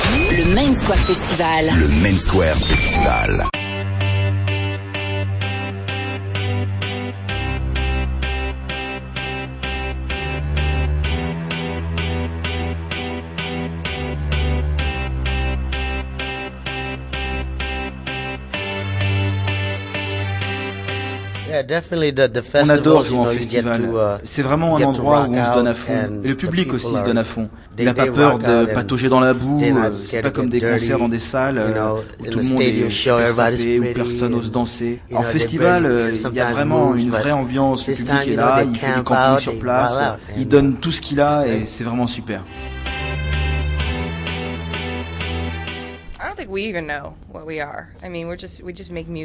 Le Main Square Festival. Le Main Square Festival. On adore jouer en festival. C'est vraiment un endroit où on se donne à fond. Et le public aussi se donne à fond. Il n'a pas peur de patauger dans la boue. C'est pas comme des concerts dans des salles où tout le monde est super sapé, où personne n'ose danser. En festival, il y a vraiment une vraie ambiance. Le public est là, il fait du camping sur place. Il donne tout ce qu'il a et c'est vraiment super.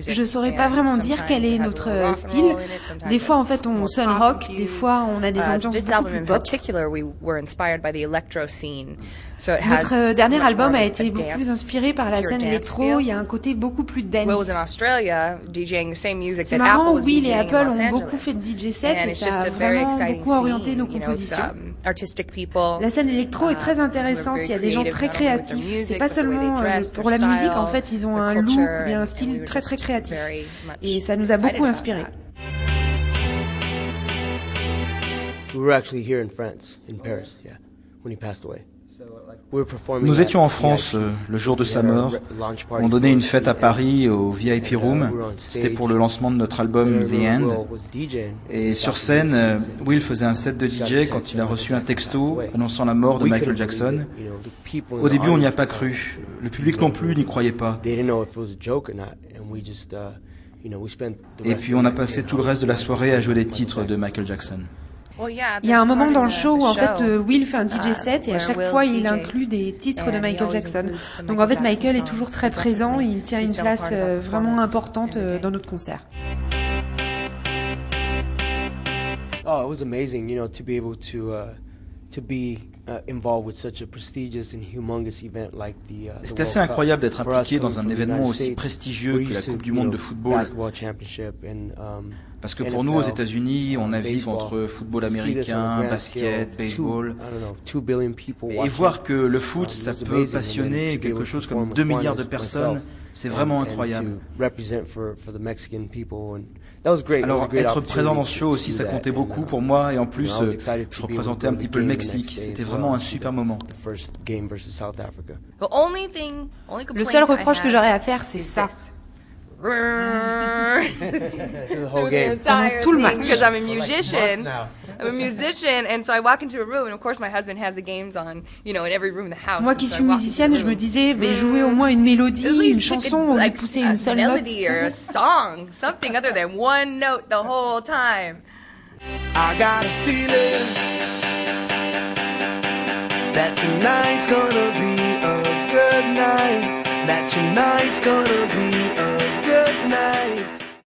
Je saurais pas vraiment dire quel est notre style. Des fois, en fait, on sonne rock. Des fois, on a des ambiances beaucoup plus pop. Notre dernier album a été beaucoup plus inspiré par la scène électro. Il y a un côté beaucoup plus dance. C'est marrant, Will et Apple ont beaucoup fait de DJ sets et ça a vraiment beaucoup orienté nos compositions. La scène électro est très intéressante. Il y a des gens très créatifs. C'est pas seulement pour la musique, en fait, ils ont un look ou bien un style très très créatif. Et ça nous a beaucoup inspirés. Nous étions en France le jour de sa mort. On donnait une fête à Paris au VIP Room. C'était pour le lancement de notre album The End. Et sur scène, Will faisait un set de DJ quand il a reçu un texto annonçant la mort de Michael Jackson. Au début, on n'y a pas cru. Le public non plus n'y croyait pas. Et puis on a passé tout le reste de la soirée à jouer des titres de Michael Jackson. Il y a un moment dans le show où en fait Will fait un DJ set et à chaque fois il inclut des titres de Michael Jackson. Donc en fait Michael est toujours très présent, il tient une place vraiment importante dans notre concert. Oh, it was amazing, to be able to be involved with such a prestigious and humongous event like the C'est assez incroyable d'être impliqué dans un événement aussi prestigieux que la Coupe du Monde de football. Parce que pour nous, aux États-Unis, on navigue entre football américain, basket, baseball. Et voir que le foot, ça peut passionner quelque chose comme 2 milliards de personnes, c'est vraiment incroyable. Alors, être présent dans ce show aussi, ça comptait beaucoup pour moi. Et en plus, je représentais un petit peu le Mexique. C'était vraiment un super moment. Le seul reproche que j'aurais à faire, c'est ça. The whole game. Pendant tout le match. Because I'm a musician. I'm a musician, and so I walk into a room, and of course my husband has the games on, in every room in the house. Moi qui suis musicienne, je me disais, jouer au moins une mélodie, une chanson, ou lui pousser une seule note. Melody or a song, something other than one note the whole time. I got a feeling that tonight's gonna be